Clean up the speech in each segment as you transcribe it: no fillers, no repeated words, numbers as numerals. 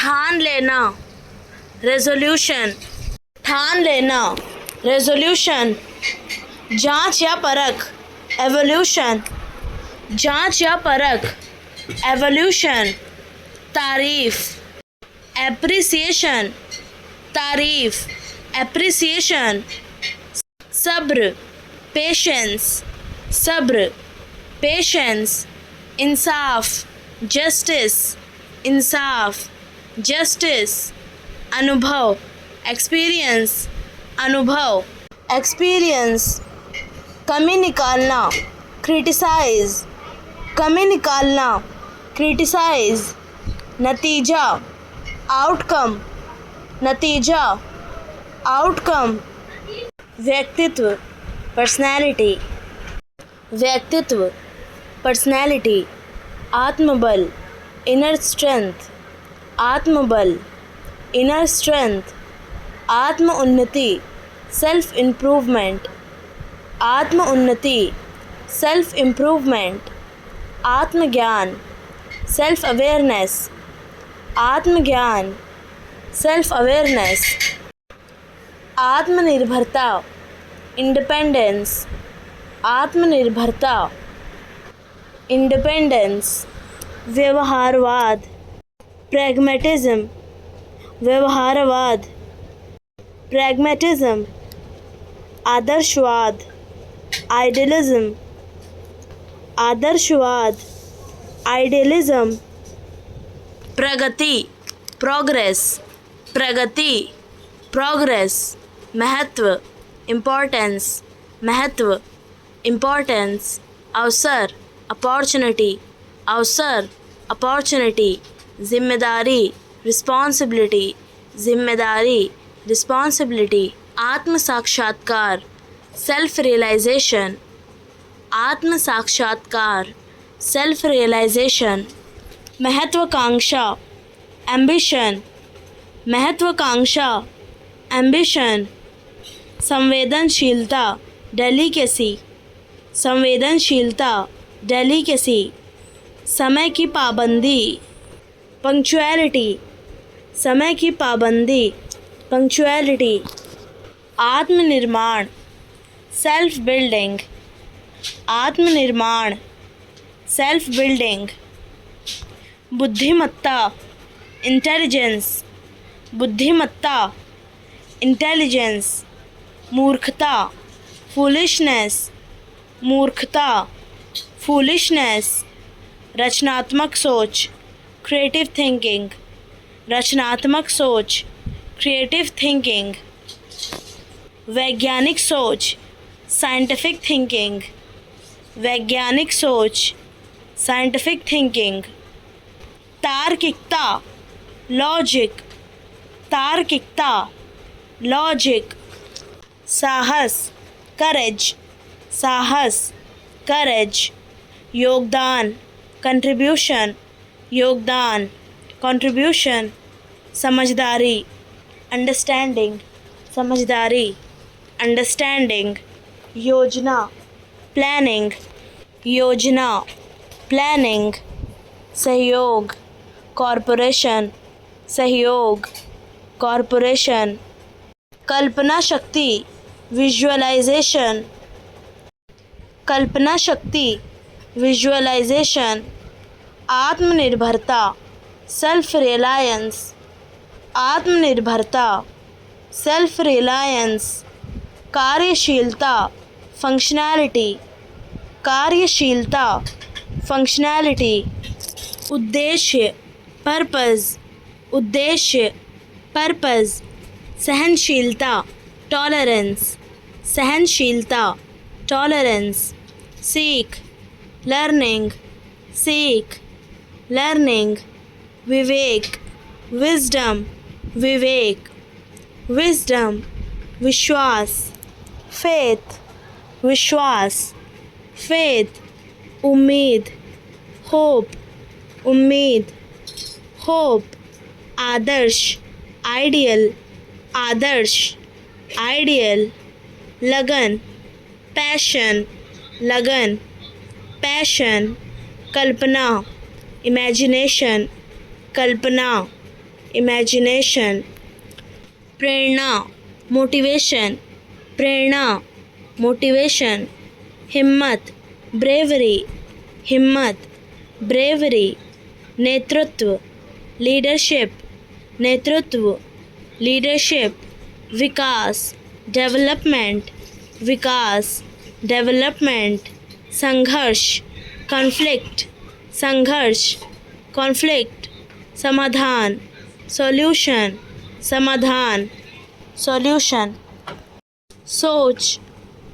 ठान लेना, रेजोल्यूशन, ठान लेना, रेजोल्यूशन, जांच या परख, एवोल्यूशन, जांच या परख, एवोल्यूशन, तारीफ, एप्रिसिएशन, तारीफ, एप्रिसिएशन, सब्र, पेशेंस, सब्र, पेशेंस, इंसाफ, जस्टिस, इंसाफ, जस्टिस, अनुभव, एक्सपीरियंस, अनुभव, एक्सपीरियंस, कमी निकालना, क्रिटिसाइज, कमी निकालना, क्रिटिसाइज, नतीजा, आउटकम, नतीजा, आउटकम, व्यक्तित्व, पर्सनैलिटी, व्यक्तित्व, पर्सनैलिटी, आत्मबल, इनर स्ट्रेंथ, आत्मबल, इनर स्ट्रेंथ, आत्म उन्नति, सेल्फ इम्प्रूवमेंट, आत्म उन्नति, सेल्फ इम्प्रूवमेंट, आत्मज्ञान, सेल्फ अवेयरनेस, आत्मज्ञान, सेल्फ अवेयरनेस, आत्मनिर्भरता, इंडिपेंडेंस, आत्मनिर्भरता, इंडिपेंडेंस, व्यवहारवाद, प्रैग्मेटिज्म, व्यवहारवाद, प्रैग्मेटिज्म, आदर्शवाद, आइडियलिज्म, आदर्शवाद, आइडियलिज्म, प्रगति, प्रोग्रेस, प्रगति, प्रोग्रेस, महत्व, इम्पोर्टेंस, महत्व, इम्पोर्टेंस, अवसर, अपॉर्चुनिटी, अवसर, अपॉर्चुनिटी, जिम्मेदारी, रिस्पॉन्सिबिलिटी, जिम्मेदारी, रिस्पॉन्सिबिलिटी, आत्म साक्षात्कार, सेल्फ रियलाइजेशन, आत्म साक्षात्कार, सेल्फ रियलाइजेशन, महत्वाकांक्षा, एम्बिशन, महत्वाकांक्षा, एम्बिशन, संवेदनशीलता, डेलिकेसी, संवेदनशीलता, डेलिकेसी, समय की पाबंदी, पंक्चुअलिटी, समय की पाबंदी, पंक्चुअलिटी, आत्मनिर्माण, सेल्फ बिल्डिंग, आत्मनिर्माण, सेल्फ बिल्डिंग, बुद्धिमत्ता, इंटेलिजेंस, बुद्धिमत्ता, इंटेलिजेंस, मूर्खता, फूलिशनेस, मूर्खता, फूलिशनेस, रचनात्मक सोच, क्रिएटिव थिंकिंग, रचनात्मक सोच, क्रिएटिव थिंकिंग, वैज्ञानिक सोच, साइंटिफिक थिंकिंग, वैज्ञानिक सोच, साइंटिफिक थिंकिंग, तार्किकता, लॉजिक, तार्किकता, लॉजिक, साहस, करेज, साहस, करेज, योगदान, कंट्रीब्यूशन, योगदान, कंट्रीब्यूशन, समझदारी, अंडरस्टैंडिंग, समझदारी, अंडरस्टैंडिंग, योजना, प्लानिंग, योजना, प्लानिंग, सहयोग, कॉरपोरेशन, सहयोग, कॉरपोरेशन, कल्पना शक्ति, विजुअलाइजेशन, कल्पना शक्ति, विजुअलाइजेशन, आत्मनिर्भरता, सेल्फ रिलायंस, आत्मनिर्भरता, सेल्फ रिलायंस, कार्यशीलता, फंक्शनैलिटी, कार्यशीलता, फंक्शनैलिटी, उद्देश्य, पर्पज़, उद्देश्य, पर्पज़, सहनशीलता, टॉलरेंस, सहनशीलता, टॉलरेंस, सीख, लर्निंग, सीख, लर्निंग, विवेक, विजडम, विवेक, विजडम, विश्वास, फेथ, विश्वास, फेथ, उम्मीद, होप, उम्मीद, होप, आदर्श, आइडियल, आदर्श, आइडियल, लगन, पैशन, लगन, पैशन, कल्पना, इमेजिनेशन, कल्पना, imagination, प्रेरणा motivation, प्रेरणा motivation, हिम्मत bravery, हिम्मत bravery, नेतृत्व leadership, नेतृत्व leadership, विकास development, विकास development, संघर्ष conflict, संघर्ष conflict, समाधान solution, समाधान solution, सोच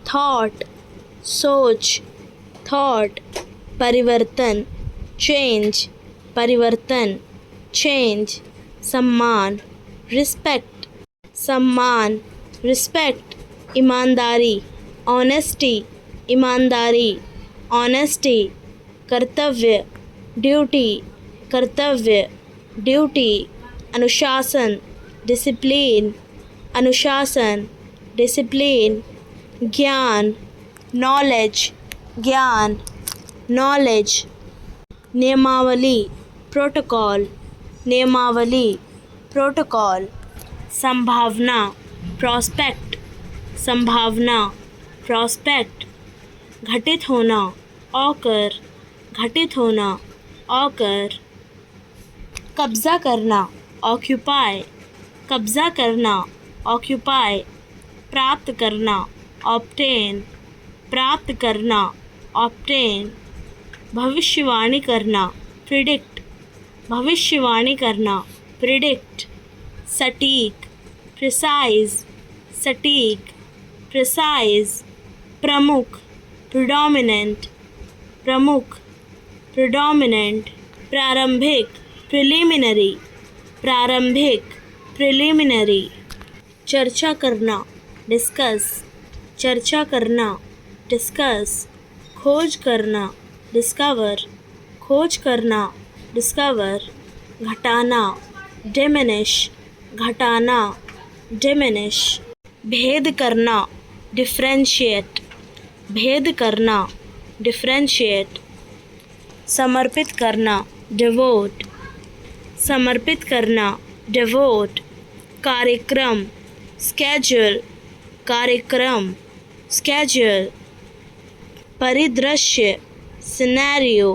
thought, सोच thought, परिवर्तन change, परिवर्तन change, सम्मान respect, सम्मान respect, ईमानदारी honesty, ईमानदारी honesty, कर्तव्य ड्यूटी, कर्तव्य ड्यूटी, अनुशासन डिसिप्लिन, अनुशासन डिसिप्लिन, ज्ञान नॉलेज, ज्ञान नॉलेज, नियमावली प्रोटोकॉल, नियमावली प्रोटोकॉल, संभावना प्रॉस्पेक्ट, संभावना प्रॉस्पेक्ट, घटित होना ऑकर, घटित होना ऑकर, कब्जा करना ऑक्यूपाई, कब्जा करना ऑक्यूपाई, प्राप्त करना ऑब्टेन, प्राप्त करना ऑब्टेन, भविष्यवाणी करना प्रिडिक्ट, भविष्यवाणी करना प्रिडिक्ट, सटीक प्रिसाइज, सटीक प्रिसाइज, प्रमुख प्रिडोमिनेंट, प्रमुख प्रिडोमिनेंट, प्रारंभिक प्रिलिमिनरी, प्रारंभिक प्रिलिमिनरी, चर्चा करना डिस्कस, चर्चा करना डिस्कस, खोज करना डिस्कवर, खोज करना डिस्कवर, घटाना डिमिनिश, घटाना डिमिनिश, भेद करना डिफरेंशिएट, भेद करना डिफरेंशिएट, समर्पित करना डिवोट, समर्पित करना डिवोट, कार्यक्रम स्केड्यूल, कार्यक्रम स्केड्यूल, परिदृश्य सिनेरियो,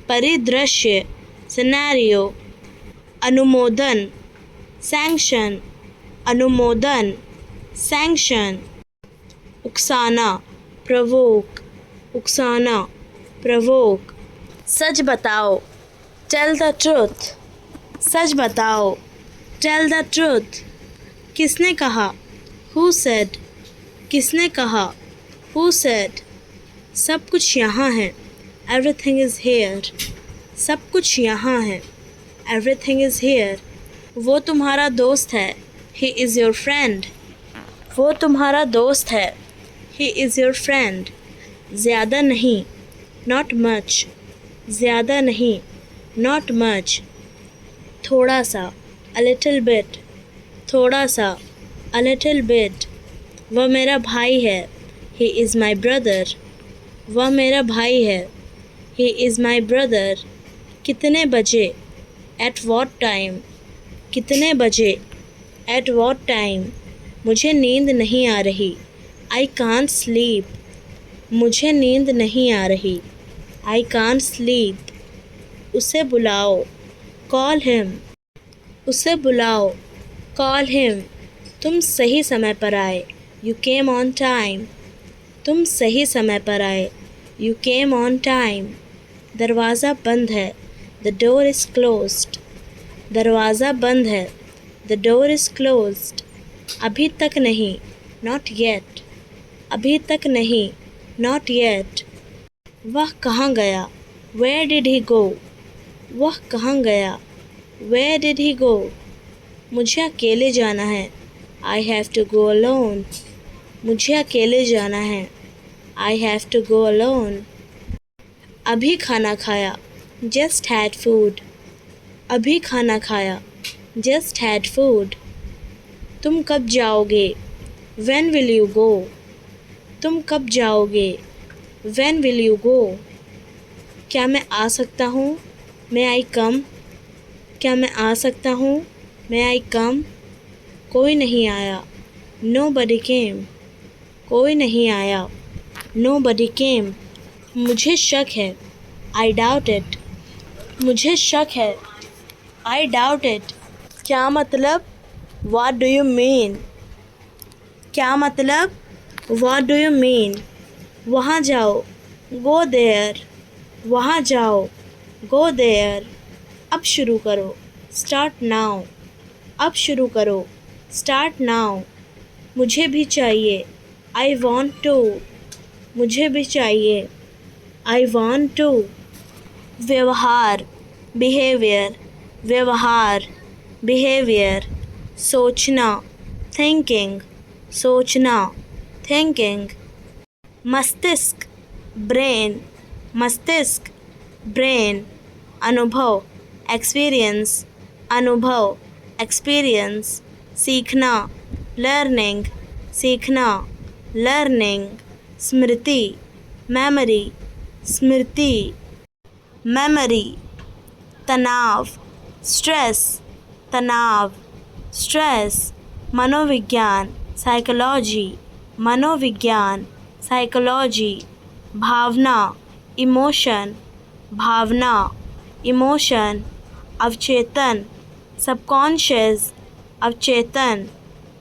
परिदृश्य सिनेरियो, अनुमोदन सैंक्शन, अनुमोदन सैंक्शन, उकसाना प्रवोक, उकसाना प्रवोक, सच बताओ टेल द ट्रूथ, सच बताओ टेल द ट्रूथ, किसने कहा हु सेड, किसने कहा हु सेड, सब कुछ यहाँ है एवरीथिंग इज़ हेयर, सब कुछ यहाँ है एवरीथिंग इज़ हेयर, वो तुम्हारा दोस्त है ही इज़ योर फ्रेंड, वो तुम्हारा दोस्त है ही इज़ योर फ्रेंड, ज़्यादा नहीं नॉट मच, ज़्यादा नहीं नॉट मच, थोड़ा सा अ लिटिल बिट, थोड़ा सा अ लिटिल बिट, वह मेरा भाई है ही इज़ माई ब्रदर, वह मेरा भाई है ही इज़ माई ब्रदर, कितने बजे एट वॉट टाइम, कितने बजे एट वॉट टाइम, मुझे नींद नहीं आ रही आई कांट स्लीप, मुझे नींद नहीं आ रही आई कांट स्लीप, उसे बुलाओ कॉल हिम, उसे बुलाओ कॉल हिम, तुम सही समय पर आए यू केम ऑन टाइम, तुम सही समय पर आए यू केम ऑन टाइम, दरवाज़ा बंद है द डोर इज़ क्लोज्ड, दरवाज़ा बंद है द डोर इज़ क्लोज्ड, अभी तक नहीं नॉट येट, अभी तक नहीं नॉट येट, वह कहाँ गया वेयर डिड ही गो, वह कहाँ गया वेयर डिड ही गो, मुझे अकेले जाना है I have to go alone, मुझे अकेले जाना है I have to go alone, अभी खाना खाया जस्ट हैड फूड, अभी खाना खाया जस्ट हैड फूड, तुम कब जाओगे व्हेन विल यू गो, तुम कब जाओगे व्हेन विल यू गो, क्या मैं आ सकता हूँ मे आई कम, क्या मैं आ सकता हूँ मे आई कम? कोई नहीं आया। Nobody came. कोई नहीं आया। Nobody came. मुझे शक है। I doubt it. मुझे शक है। I doubt it. क्या मतलब? What do you mean? क्या मतलब? What do you mean? वहाँ जाओ। Go there. वहाँ जाओ। Go there. अब शुरू करो। Start now. अब शुरू करो। Start now. मुझे भी चाहिए। I want to. मुझे भी चाहिए। I want to. व्यवहार behavior. व्यवहार behavior. सोचना thinking. सोचना thinking. मस्तिष्क brain. मस्तिष्क brain. अनुभव experience. अनुभव experience. सीखना learning. सीखना learning. स्मृति memory. स्मृति memory. तनाव stress. तनाव stress. मनोविज्ञान psychology. मनोविज्ञान psychology. भावना emotion. भावना emotion. अवचेतन subconscious. अवचेतन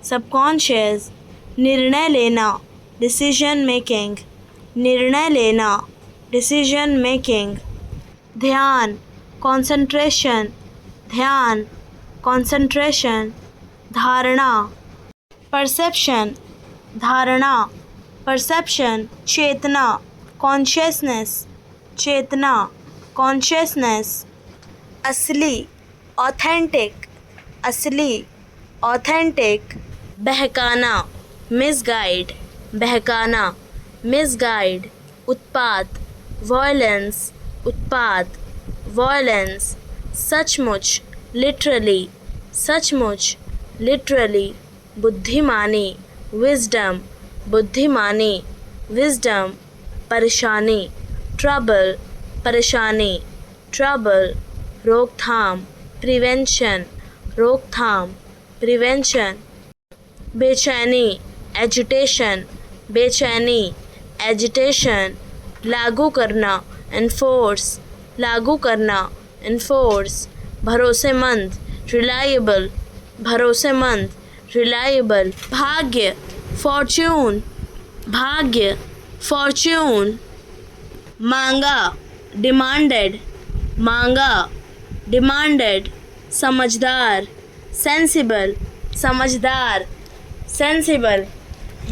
subconscious. निर्णय लेना decision making. निर्णय लेना decision making. ध्यान concentration. ध्यान concentration. धारणा perception. धारणा perception. चेतना consciousness. चेतना consciousness. असली authentic. असली authentic. बहकाना misguide. बहकाना misguide. उत्पात violence. उत्पात violence. सचमुच literally. सचमुच literally. बुद्धिमानी wisdom. बुद्धिमानी wisdom. परेशानी trouble. परेशानी trouble. रोकथाम prevention. रोकथाम prevention. बेचैनी agitation. बेचैनी agitation. लागू करना enforce. लागू करना enforce. भरोसेमंद reliable. भरोसेमंद reliable. भाग्य fortune. भाग्य fortune. मांगा demanded. मांगा demanded. समझदार sensible. समझदार sensible.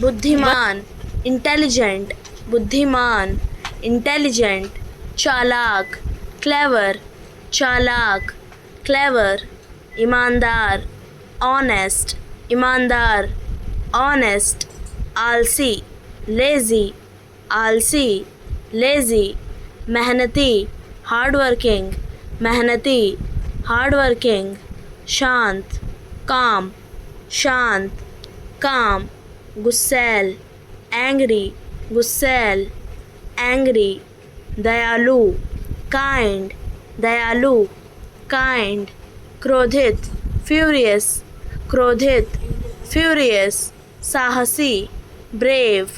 बुद्धिमान intelligent. बुद्धिमान intelligent. चालाक clever. चालाक clever. ईमानदार honest. ईमानदार honest. आलसी lazy. आलसी lazy. मेहनती hardworking. मेहनती hardworking. शांत calm. शांत calm. गुस्सैल angry. गुस्सैल angry. दयालु kind. दयालु kind. क्रोधित furious. क्रोधित furious. साहसी brave.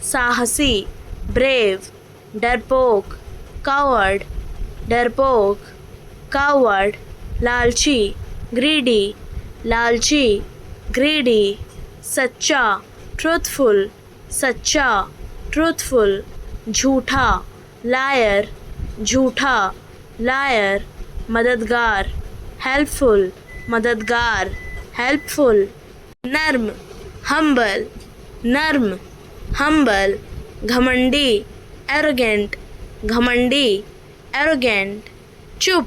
साहसी brave. डरपोक coward. डरपोक coward. लालची greedy. लालची greedy. सच्चा truthful. सच्चा truthful. झूठा liar. झूठा liar. मददगार helpful. मददगार helpful. नर्म humble. नर्म humble. घमंडी arrogant. घमंडी arrogant. चुप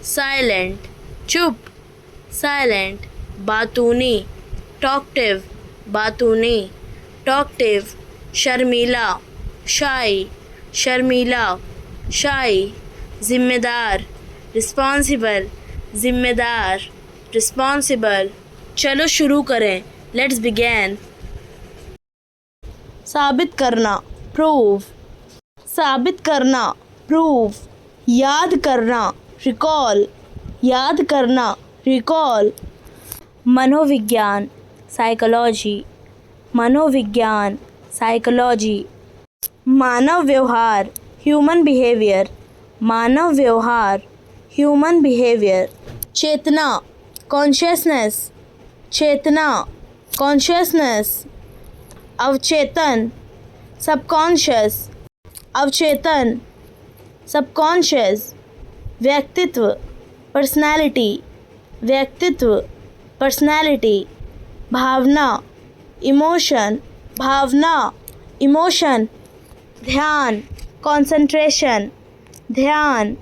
silent. चुप silent. बातूनी talkative. बातूनी talkative. शर्मीला shy. शर्मीला shy. जिम्मेदार responsible. जिम्मेदार responsible. चलो शुरू करें let's begin. साबित करना prove. साबित करना prove. याद करना recall. याद करना recall. मनोविज्ञान साइकोलॉजी, मनोविज्ञान साइकोलॉजी। मानव व्यवहार ह्यूमन बिहेवियर, मानव व्यवहार ह्यूमन बिहेवियर। चेतना कॉन्शियसनेस, चेतना कॉन्शियसनेस। अवचेतन सबकॉन्शियस, अवचेतन सबकॉन्शियस। व्यक्तित्व पर्सनैलिटी, व्यक्तित्व पर्सनैलिटी। भावना इमोशन, भावना इमोशन। ध्यान कंसंट्रेशन, ध्यान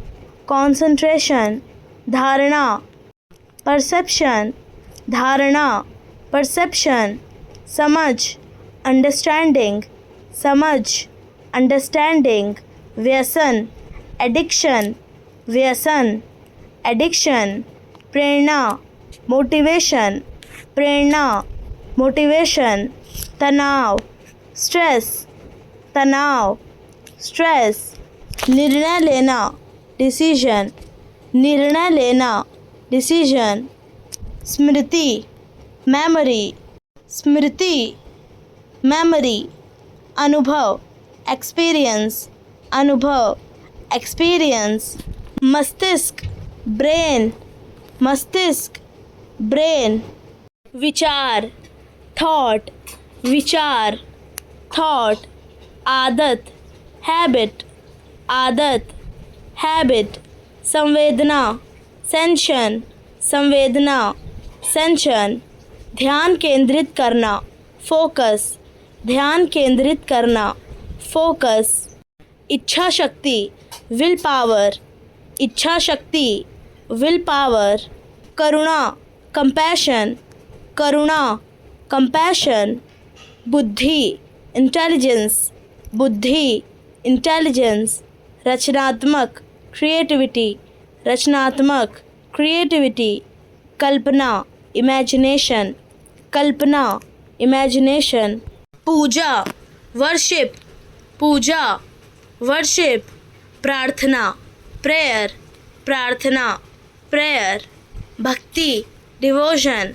कंसंट्रेशन। धारणा परसेप्शन, धारणा परसेप्शन। समझ अंडरस्टैंडिंग, समझ अंडरस्टैंडिंग। व्यसन एडिक्शन, व्यसन एडिक्शन। प्रेरणा मोटिवेशन, प्रेरणा मोटिवेशन। तनाव स्ट्रेस, तनाव स्ट्रेस। निर्णय लेना डिसीजन, निर्णय लेना डिसीजन। स्मृति मेमोरी, स्मृति मेमोरी। अनुभव एक्सपीरियंस, अनुभव एक्सपीरियंस। मस्तिष्क ब्रेन, मस्तिष्क ब्रेन। विचार थॉट, विचार थॉट। आदत हैबिट, आदत हैबिट। संवेदना सेंशन, संवेदना सेंशन। ध्यान केंद्रित करना फोकस, ध्यान केंद्रित करना फोकस। इच्छा शक्ति विल पावर, इच्छा शक्ति will power. Karuna compassion, Karuna compassion. बुद्धि इंटेलिजेंस, बुद्धि इंटेलिजेंस। रचनात्मक क्रिएटिविटी, रचनात्मक क्रिएटिविटी। कल्पना इमेजिनेशन, कल्पना इमेजिनेशन। पूजा वर्शिप, पूजा वर्शिप। प्रार्थना प्रेयर, प्रार्थना प्रेयर। भक्ति डिवोशन,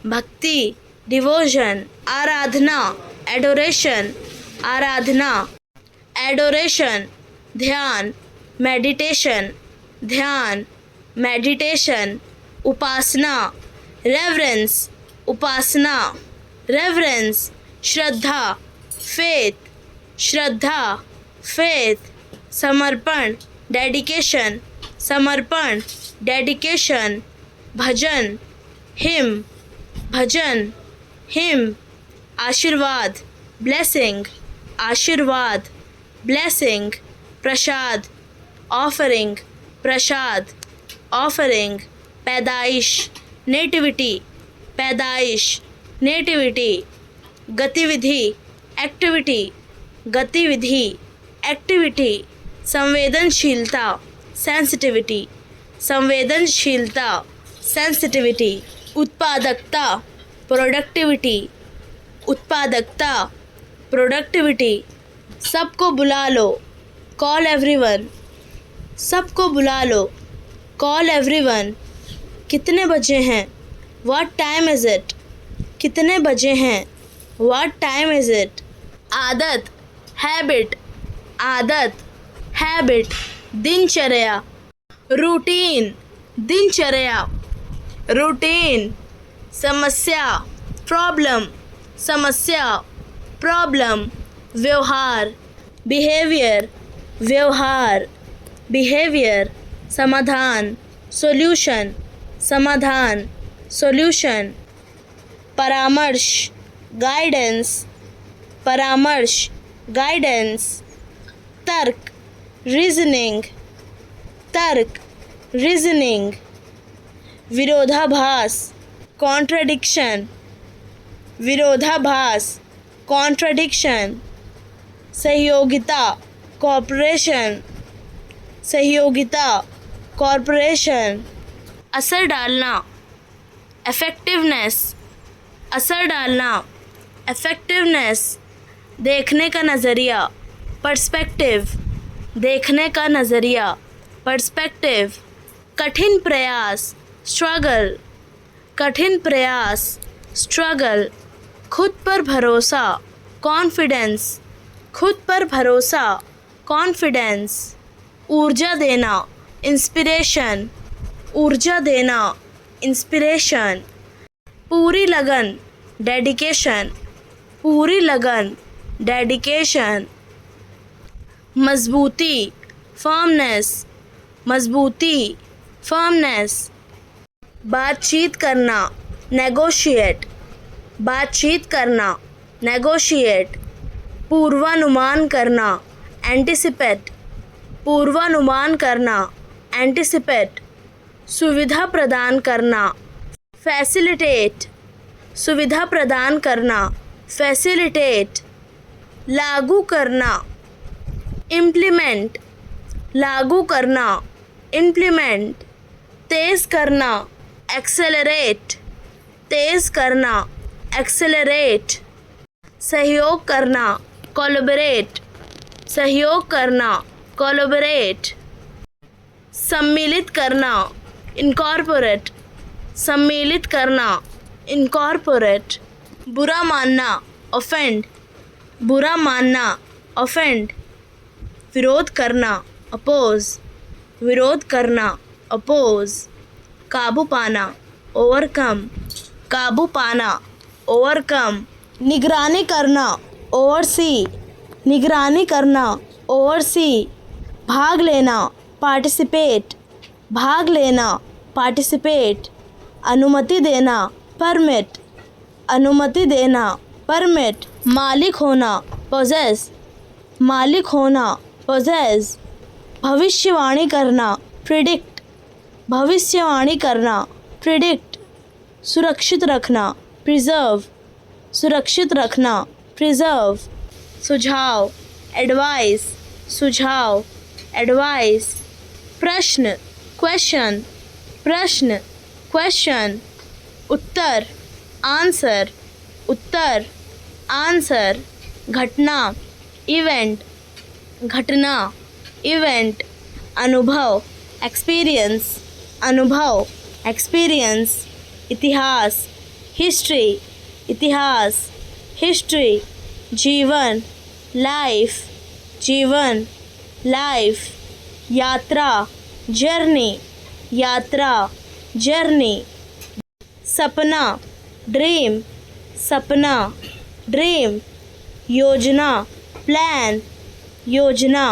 भक्ति डिवोशन। आराधना एडोरेशन, आराधना एडोरेशन। ध्यान मेडिटेशन, ध्यान मेडिटेशन। उपासना रेवरेंस, उपासना रेवरेंस। श्रद्धा फेथ, श्रद्धा फेथ। समर्पण डेडिकेशन, समर्पण डेडिकेशन। भजन हिम, भजन हिम। आशीर्वाद ब्लेसिंग, आशीर्वाद ब्लेसिंग। प्रसाद ऑफरिंग, प्रसाद ऑफरिंग। पैदाइश नेटिविटी, पैदाइश नेटिविटी। गतिविधि एक्टिविटी, गतिविधि एक्टिविटी। संवेदनशीलता सेंसिटिविटी, संवेदनशीलता सेंसिटिविटी। उत्पादकता प्रोडक्टिविटी, उत्पादकता प्रोडक्टिविटी। सबको बुला लो कॉल एवरीवन, सबको बुला लो कॉल एवरीवन। कितने बजे हैं व्हाट टाइम इज़ इट, कितने बजे हैं व्हाट टाइम इज़ इट। आदत हैबिट, आदत हैबिट। दिनचर्या रूटीन, दिनचर्या रूटीन। समस्या प्रॉब्लम, समस्या प्रॉब्लम। व्यवहार बिहेवियर, व्यवहार बिहेवियर। समाधान सॉल्यूशन, समाधान सॉल्यूशन। परामर्श गाइडेंस, परामर्श गाइडेंस। तर्क रीजनिंग, तर्क रीजनिंग। विरोधाभास कॉन्ट्रडिक्शन, विरोधाभास कॉन्ट्रडिक्शन। सहयोगिता corporation, सहयोगिता corporation. असर डालना इफेक्टिवनेस, असर डालना इफेक्टिवनेस। देखने का नज़रिया पर्सपेक्टिव, देखने का नज़रिया पर्सपेक्टिव। कठिन प्रयास स्ट्रगल, कठिन प्रयास, स्ट्रगल, खुद पर भरोसा, कॉन्फिडेंस, खुद पर भरोसा, कॉन्फिडेंस, ऊर्जा देना, इंस्पिरेशन, ऊर्जा देना, इंस्पिरेशन, पूरी लगन, डेडिकेशन, पूरी लगन, डेडिकेशन, मजबूती, फर्मनेस, मजबूती, फर्मनेस, बातचीत करना, नेगोशिएट, बातचीत करना, नेगोशिएट, पूर्वानुमान करना, एंटिसिपेट, पूर्वानुमान करना, एंटिसिपेट, सुविधा प्रदान करना, फैसिलिटेट, सुविधा प्रदान करना, फैसिलिटेट, लागू करना, इम्प्लीमेंट, लागू करना, इम्प्लीमेंट, तेज़ करना, एक्सेलरेट, तेज़ करना, एक्सेलरेट, सहयोग करना, कोलैबोरेट, सहयोग करना, कोलैबोरेट, सम्मिलित करना, इनकॉर्पोरेट, सम्मिलित करना, इनकॉर्पोरेट, बुरा मानना, ऑफेंड, बुरा मानना, ऑफेंड, विरोध करना, अपोज, विरोध करना, अपोज, काबू पाना, ओवरकम, काबू पाना, ओवरकम, निगरानी करना, ओवरसी, निगरानी करना, ओवरसी, भाग लेना, पार्टिसिपेट, भाग लेना, पार्टिसिपेट, अनुमति देना, परमिट, अनुमति देना, परमिट, मालिक होना, पोजेस, मालिक होना, पोजेस, भविष्यवाणी करना, प्रिडिक्ट, भविष्यवाणी करना, प्रिडिक्ट, सुरक्षित रखना, प्रिजर्व, सुरक्षित रखना, प्रिजर्व, सुझाव, एडवाइस, सुझाव, एडवाइस, प्रश्न, क्वेश्चन, प्रश्न, क्वेश्चन, उत्तर, आंसर, उत्तर, आंसर, घटना, इवेंट, घटना, इवेंट, अनुभव, एक्सपीरियंस, अनुभव, एक्सपीरियंस, इतिहास, हिस्ट्री, इतिहास, हिस्ट्री, जीवन, लाइफ, जीवन, लाइफ, यात्रा, जर्नी, यात्रा, जर्नी, सपना, ड्रीम, सपना, ड्रीम, योजना, प्लान, योजना,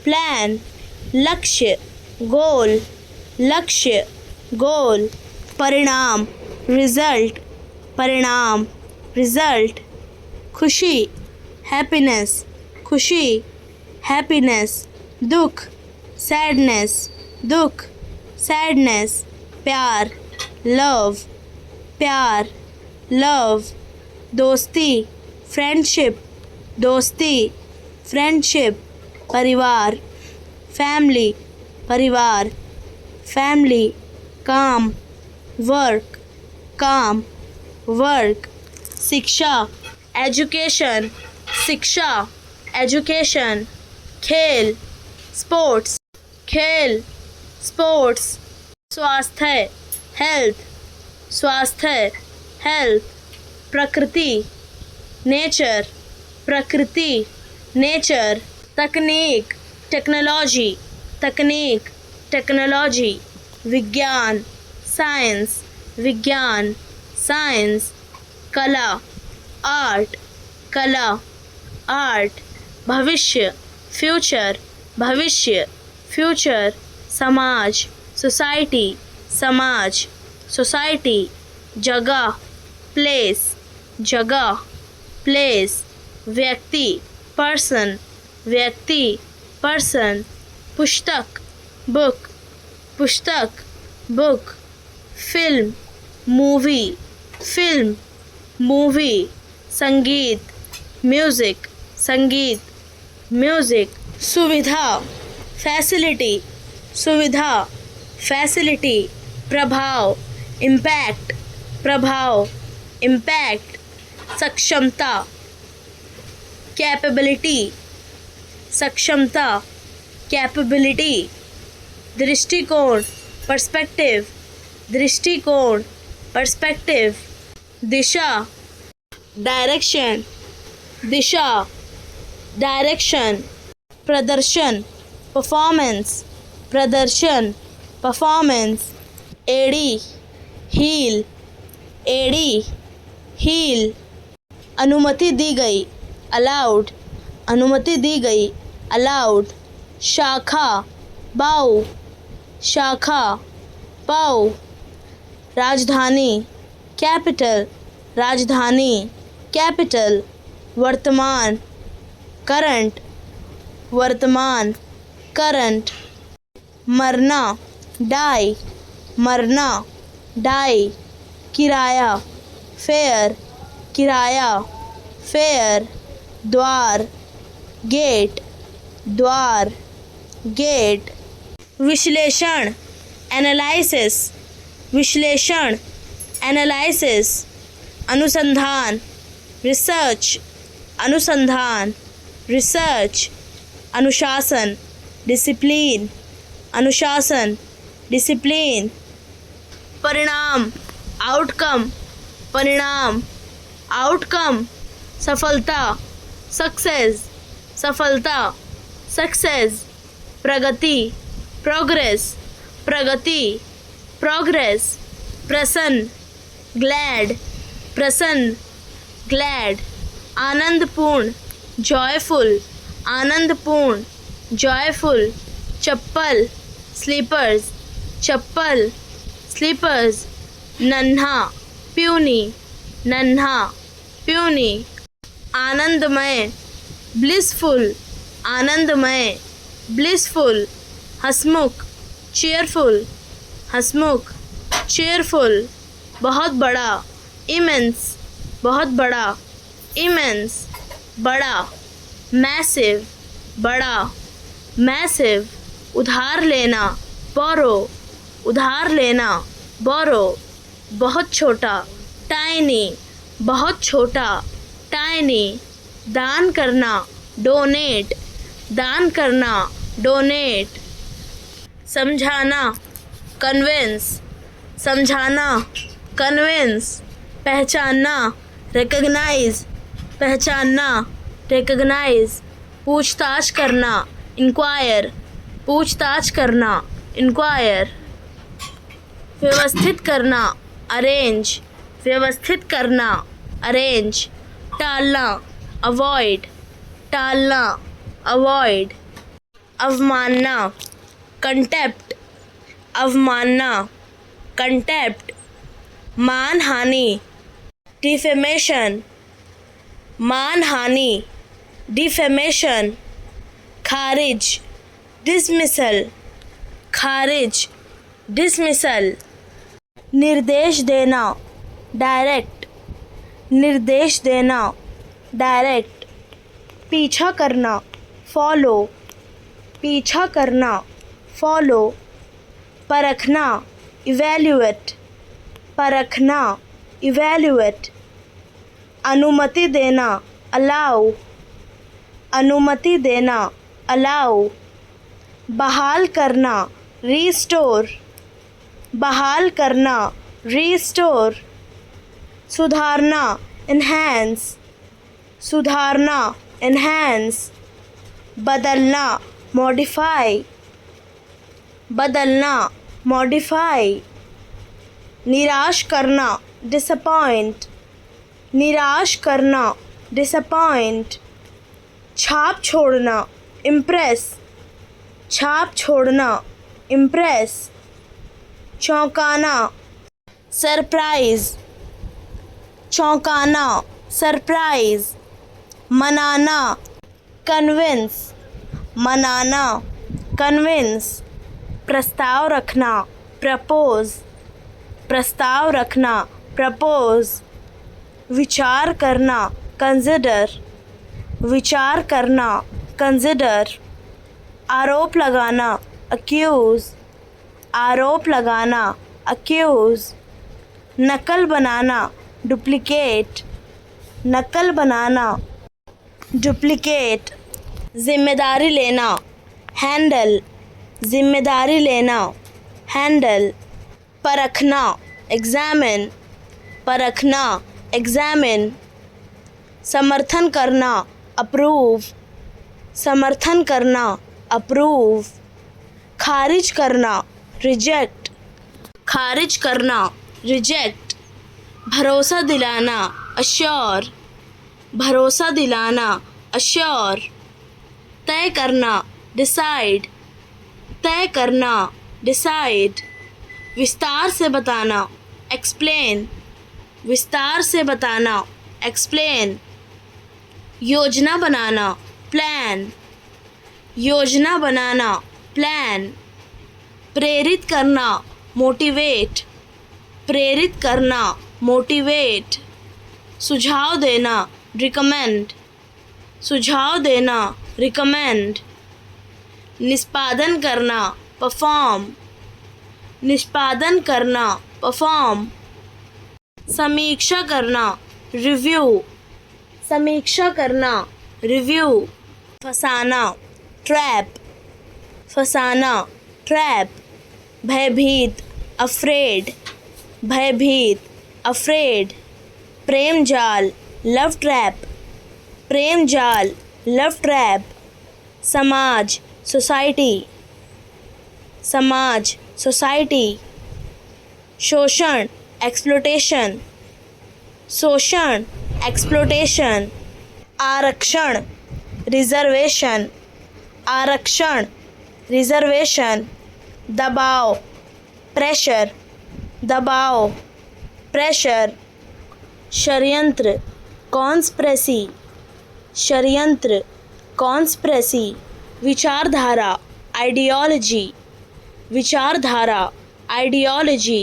प्लान, लक्ष्य, गोल, लक्ष्य, गोल, परिणाम, रिजल्ट, परिणाम, रिजल्ट, खुशी, हैप्पीनेस, खुशी, हैप्पीनेस, दुख, सैडनेस, दुख, सैडनेस, प्यार, लव, प्यार, लव, दोस्ती, फ्रेंडशिप, दोस्ती, फ्रेंडशिप, परिवार, फैमिली, परिवार, फैमिली, काम, वर्क, काम, वर्क, शिक्षा, एजुकेशन, शिक्षा, एजुकेशन, खेल, स्पोर्ट्स, खेल, स्पोर्ट्स, स्वास्थ्य, हेल्थ, स्वास्थ्य, हेल्थ, प्रकृति, नेचर, प्रकृति, नेचर, तकनीक, टेक्नोलॉजी, तकनीक, टेक्नोलॉजी, विज्ञान, साइंस, विज्ञान, साइंस, कला, आर्ट, कला, आर्ट, भविष्य, फ्यूचर, भविष्य, फ्यूचर, समाज, सोसाइटी, समाज, सोसाइटी, जगह, प्लेस, जगह, प्लेस, व्यक्ति, पर्सन, व्यक्ति, पर्सन, पुस्तक, बुक, पुस्तक, book, film, movie, film, movie, संगीत, म्यूज़िक, संगीत, म्यूज़िक, सुविधा, फैसिलिटी, सुविधा, फैसिलिटी, प्रभाव, इम्पैक्ट, प्रभाव, इम्पैक्ट, सक्षमता, कैपेबिलिटी, सक्षमता, कैपेबिलिटी, दृष्टिकोण, पर्सपेक्टिव, दृष्टिकोण, perspective, दिशा, direction, दिशा, direction, प्रदर्शन, performance, प्रदर्शन, performance, एड़ी, heel, एड़ी, heel, अनुमति दी गई, allowed, अनुमति दी गई, allowed, शाखा, बाऊ, शाखा, बाऊ, राजधानी, कैपिटल, राजधानी, कैपिटल, वर्तमान, करंट, वर्तमान, करंट, मरना, डाई, मरना, डाई, किराया, फेयर, किराया, फेयर, द्वार, गेट, द्वार, गेट, विश्लेषण, एनालिसिस, विश्लेषण, एनालिसिस, अनुसंधान, रिसर्च, अनुसंधान, रिसर्च, अनुशासन, डिसिप्लिन, अनुशासन, डिसिप्लिन, परिणाम, आउटकम, परिणाम, आउटकम, सफलता, सक्सेस, सफलता, सक्सेस, प्रगति, प्रोग्रेस, प्रगति, प्रोग्रेस, प्रसन्न, ग्लैड, प्रसन्न, ग्लैड, आनंदपूर्ण, जॉयफुल, आनंदपूर्ण, जॉयफुल, चप्पल, स्लीपर्स, चप्पल, स्लीपर्स, नन्हा, प्यूनी, नन्हा, प्यूनी, आनंदमय, ब्लिसफुल, आनंदमय, ब्लिसफुल, हंसमुख, चेयरफुल, हंसमुख, चेयरफुल, बहुत बड़ा, इमेंस, बहुत बड़ा, इमेंस, बड़ा, मैसिव, बड़ा, मैसिव, उधार लेना, बोरो, उधार लेना, बोरो, बहुत छोटा, टाइनी, बहुत छोटा, टाइनी, दान करना, डोनेट, दान करना, डोनेट, समझाना, कन्विंस, समझाना, कन्विंस, पहचानना, रिकग्नाइज, पहचानना, रिकग्नाइज, पूछताछ करना, इंक्वायर, पूछताछ करना, इंक्वायर, व्यवस्थित करना, अरेंज, व्यवस्थित करना, अरेंज, टालना, अवॉइड, टालना, अवॉइड, अवमानना, कंटेप्ट, अवमानना, कंटेप्ट, मानहानि, डिफेमेशन, मानहानि, डिफेमेशन, खारिज, डिसमिसल, खारिज, डिसमिसल, निर्देश देना, डायरेक्ट, निर्देश देना, डायरेक्ट, पीछा करना, फॉलो, पीछा करना, फॉलो, परखना, इवैल्यूएट, परखना, इवैल्यूएट, अनुमति देना, अलाउ, अनुमति देना, अलाउ, बहाल करना, रीस्टोर, बहाल करना, रीस्टोर, सुधारना, एनहांस, सुधारना, एनहांस, बदलना, मॉडिफाई, बदलना, मॉडिफाई, निराश करना, डिसअपॉइंट, निराश करना, डिसअपॉइंट, छाप छोड़ना, इम्प्रेस, छाप छोड़ना, इम्प्रेस, चौंकाना, सरप्राइज, चौंकाना, सरप्राइज, मनाना, कन्विंस, मनाना, कन्विंस, प्रस्ताव रखना, प्रपोज, प्रस्ताव रखना, प्रपोज, विचार करना, कंसिडर, विचार करना, कंसिडर, आरोप लगाना, अक्यूज़, आरोप लगाना, अक्यूज़, नकल बनाना, डुप्लिकेट, नकल बनाना, डुप्लिकेट, जिम्मेदारी लेना, हैंडल, जिम्मेदारी लेना, हैंडल, परखना, एग्जामिन, परखना एग्जामिन, समर्थन करना अप्रूव, समर्थन करना अप्रूव, खारिज करना रिजेक्ट, खारिज करना रिजेक्ट, भरोसा दिलाना अश्योर, भरोसा दिलाना अश्योर, तय करना डिसाइड, तय करना डिसाइड, विस्तार से बताना एक्सप्लेन, विस्तार से बताना एक्सप्लेन, योजना बनाना प्लान, योजना बनाना प्लान, प्रेरित करना मोटिवेट, प्रेरित करना मोटिवेट, सुझाव देना रिकमेंड, सुझाव देना रिकमेंड, निष्पादन करना परफॉर्म, निष्पादन करना परफॉर्म, समीक्षा करना रिव्यू, समीक्षा करना रिव्यू, फंसाना ट्रैप, फंसाना ट्रैप, भयभीत अफ्रेड, भयभीत अफ्रेड, प्रेम जाल लव ट्रैप, प्रेम जाल लव ट्रैप, समाज सोसाइटी, समाज सोसाइटी, शोषण एक्सप्लोटेशन, शोषण एक्सप्लोटेशन, आरक्षण रिजर्वेशन, आरक्षण रिजर्वेशन, दबाव प्रेशर, दबाव प्रेशर, षड्यंत्र कॉन्स्पिरेसी, षड्यंत्र कॉन्स्पिरेसी, विचारधारा आइडियोलॉजी, विचारधारा आइडियोलॉजी,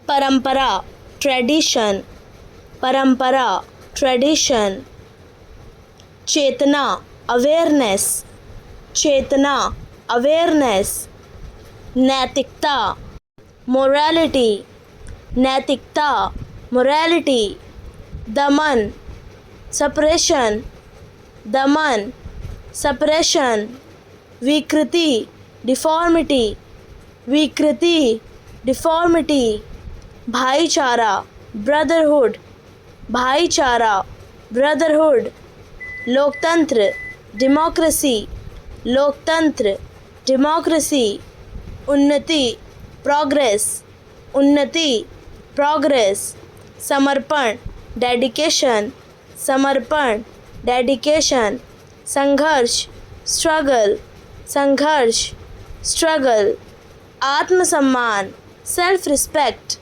परंपरा ट्रेडिशन, परंपरा ट्रेडिशन, चेतना अवेयरनेस, चेतना अवेयरनेस, नैतिकता मोरालिटी, नैतिकता मोरालिटी, दमन सप्रेशन, दमन सप्रेशन, विकृति डिफॉर्मिटी, विकृति डिफॉर्मिटी, भाईचारा ब्रदरहुड, भाईचारा ब्रदरहुड, लोकतंत्र डेमोक्रेसी, लोकतंत्र डेमोक्रेसी, उन्नति प्रोग्रेस, उन्नति प्रोग्रेस, समर्पण डेडिकेशन, समर्पण डेडिकेशन, संघर्ष स्ट्रगल, संघर्ष स्ट्रगल, आत्मसम्मान सेल्फ रिस्पेक्ट,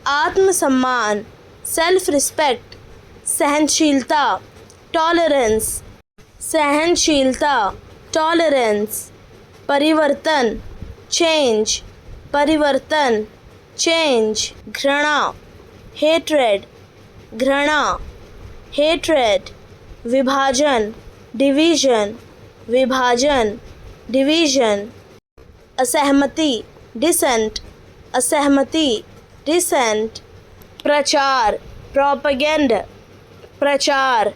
आत्मसम्मान सेल्फ रिस्पेक्ट, सहनशीलता टॉलरेंस, सहनशीलता टॉलरेंस, परिवर्तन चेंज, परिवर्तन चेंज, घृणा हेट्रेड, घृणा हेट्रेड, विभाजन डिवीजन, विभाजन डिवीजन, असहमति डिसेंट, असहमति डिसेंट, प्रचार प्रोपेगेंडा, प्रचार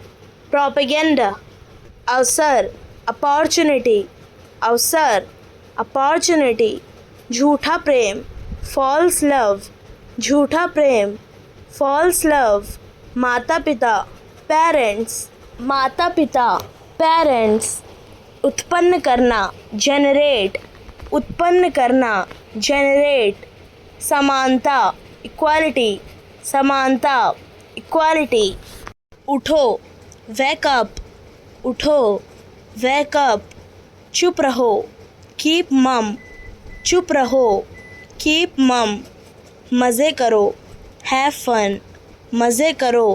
प्रोपेगेंडा, अवसर अपॉर्चुनिटी, अवसर अपॉर्चुनिटी, झूठा प्रेम फॉल्स लव, झूठा प्रेम फॉल्स लव, माता पिता पेरेंट्स, माता पिता पेरेंट्स, उत्पन्न करना जनरेट, उत्पन्न करना जनरेट, समानता इक्वालिटी, समानता इक्वालिटी, उठो वेकअप, उठो वेकअप, चुप रहो कीप मम, चुप रहो कीप मम, मज़े करो हैव फन, मज़े करो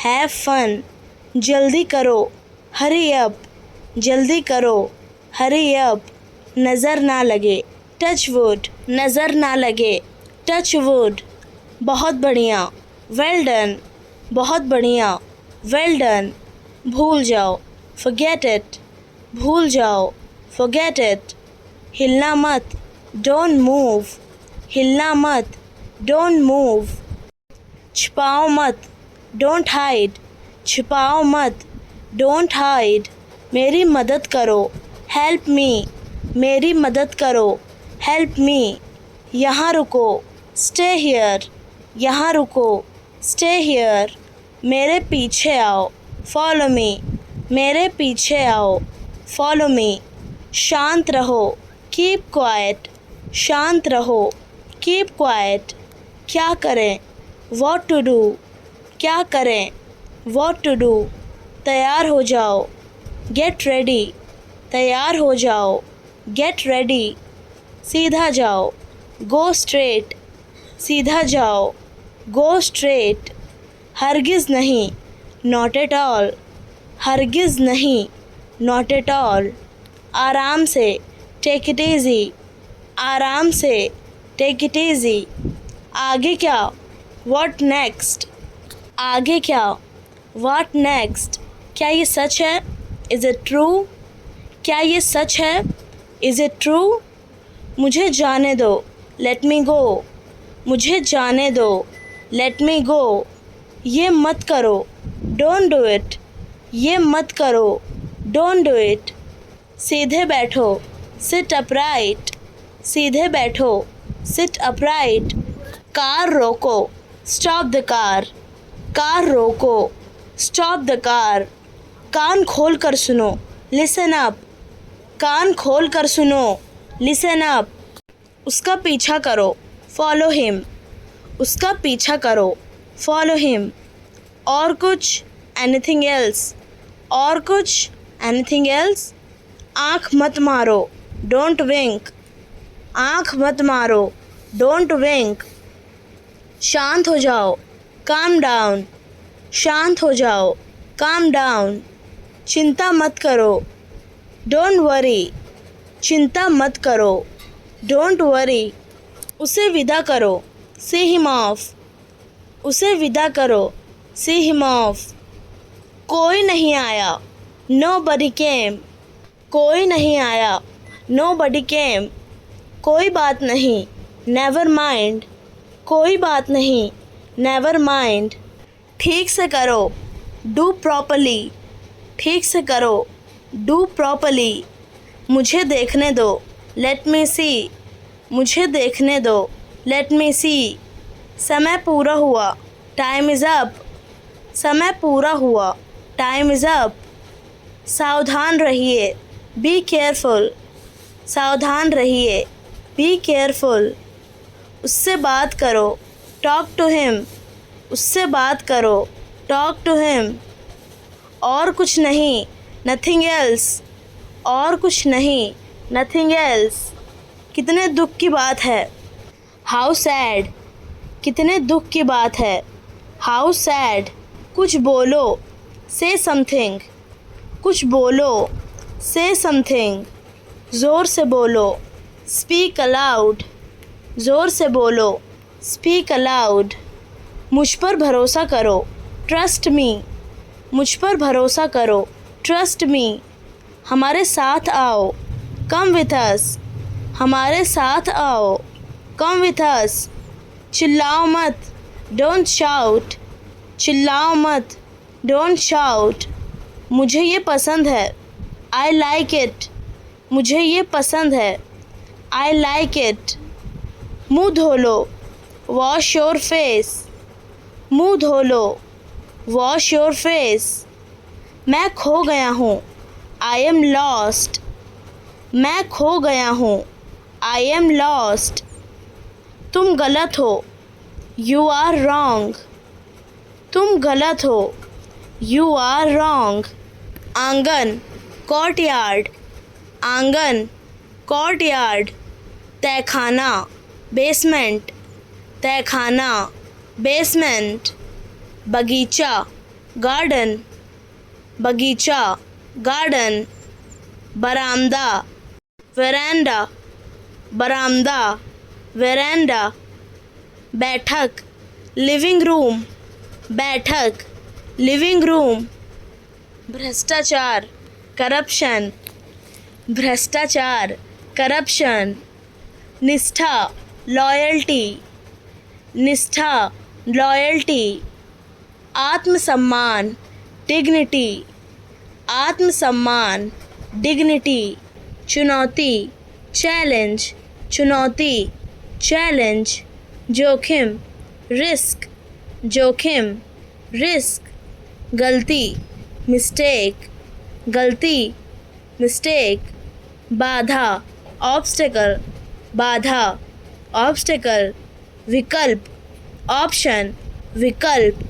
हैव फन, जल्दी करो हरी अप, जल्दी करो हरी अप, नज़र ना लगे टच वुड, नज़र ना लगे टच वुड, बहुत बढ़िया वेल डन, बहुत बढ़िया वेल डन, भूल जाओ forget it, भूल जाओ forget it, हिलना मत don't move, हिलना मत don't move, छिपाओ मत don't hide, छिपाओ मत don't hide, मेरी मदद करो help me, मेरी मदद करो help me, यहाँ रुको stay here, यहाँ रुको Stay here. मेरे पीछे आओ. Follow me. मेरे पीछे आओ. Follow me. शांत रहो. Keep quiet. शांत रहो. Keep quiet. क्या करें? What to do? क्या करें? What to do? तैयार हो जाओ. Get ready. तैयार हो जाओ. Get ready. सीधा जाओ. Go straight. सीधा जाओ. Go straight. हरगिज़ नहीं. Not at all. हरगिज़ नहीं. Not at all. आराम से. Take it easy. आराम से. Take it easy. आगे क्या? What next? आगे क्या? What next? क्या ये सच है? Is it true? क्या ये सच है? Is it true? मुझे जाने दो. Let me go. मुझे जाने दो. Let me go. ये मत करो. Don't do it. ये मत करो. Don't do it. सीधे बैठो. Sit upright. सीधे बैठो. Sit upright. कार रोको. Stop the car. कार रोको. Stop the car. कान खोल कर सुनो. Listen up. कान खोल कर सुनो. Listen up. उसका पीछा करो. Follow him. उसका पीछा करो. Follow him. और कुछ? Anything else? और कुछ? Anything else? आँख मत मारो. Don't wink. आँख मत मारो. Don't wink. शांत हो जाओ. Calm down. शांत हो जाओ. Calm down. चिंता मत करो. Don't worry. चिंता मत करो. Don't worry. उसे विदा करो. See him off. उसे विदा करो. See him off. कोई नहीं आया. Nobody came. कोई नहीं आया. Nobody came. कोई बात नहीं. Never mind. कोई बात नहीं. Never mind. ठीक से करो. Do properly. ठीक से करो. Do properly. मुझे देखने दो. Let me see. मुझे देखने दो. Let me see. समय पूरा हुआ. Time is up. समय पूरा हुआ. Time is up. सावधान रहिए. Be careful. सावधान रहिए. Be careful. उससे बात करो. Talk to him. उससे बात करो. Talk to him. और कुछ नहीं. Nothing else. और कुछ नहीं. Nothing else. कितने दुख की बात है. How sad. कितने दुख की बात है. How sad. कुछ बोलो. Say something. कुछ बोलो. Say something. ज़ोर से बोलो. Speak aloud. ज़ोर से बोलो. Speak aloud. मुझ पर भरोसा करो. Trust me. मुझ पर भरोसा करो. Trust me. हमारे साथ आओ. Come with us. हमारे साथ आओ. Come with us. चिल्लाओ मत. Don't shout. चिल्लाओ मत. Don't shout. मुझे ये पसंद है. I like it. मुझे ये पसंद है. I like it. मुँह धो लो. Wash your face. मुँह धो लो. Wash your face. मैं खो गया हूँ. I am lost. मैं खो गया हूँ. I am lost. तुम गलत हो. You are wrong. तुम गलत हो. You are wrong. आंगन. Courtyard. आंगन. Courtyard. तहखाना. Basement. तहखाना. Basement. बगीचा. Garden. बगीचा. Garden. बरामदा. Veranda. बरामदा. Veranda. बैठक. Living room. बैठक. Living room. भ्रष्टाचार. Corruption. भ्रष्टाचार. Corruption. निष्ठा. Loyalty. निष्ठा. Loyalty. आत्मसम्मान. Dignity. आत्मसम्मान. Dignity. चुनौती. Challenge. चुनौती. Challenge. जोखिम. Risk. जोखिम, रिस्क, गलती, मिस्टेक, गलती, मिस्टेक, बाधा, ऑब्स्टेकल, बाधा, ऑब्स्टेकल, विकल्प, ऑप्शन, विकल्प,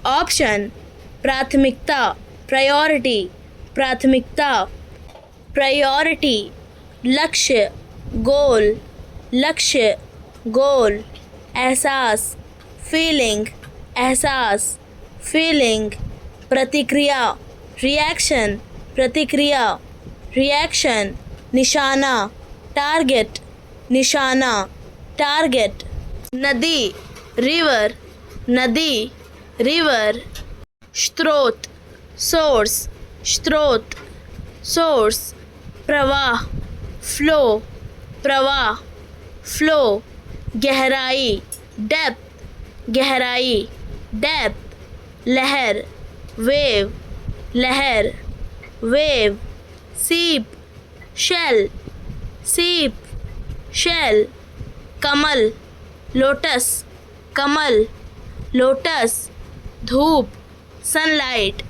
ऑप्शन, प्राथमिकता, प्रायोरिटी, प्राथमिकता, प्रायोरिटी, लक्ष्य, गोल, लक्ष्य, गोल, एहसास, फीलिंग, एहसास, फीलिंग, प्रतिक्रिया, रिएक्शन, प्रतिक्रिया, रिएक्शन, निशाना, टारगेट, निशाना, टारगेट, नदी, रिवर, नदी, रिवर, स्रोत, सोर्स, स्रोत, सोर्स, प्रवाह, फ्लो, प्रवाह, फ्लो, गहराई, डेप्थ, गहराई, डेप्थ, लहर, वेव, लहर, वेव, सीप, शेल, सीप, शेल, कमल, लोटस, कमल, लोटस, धूप, सनलाइट,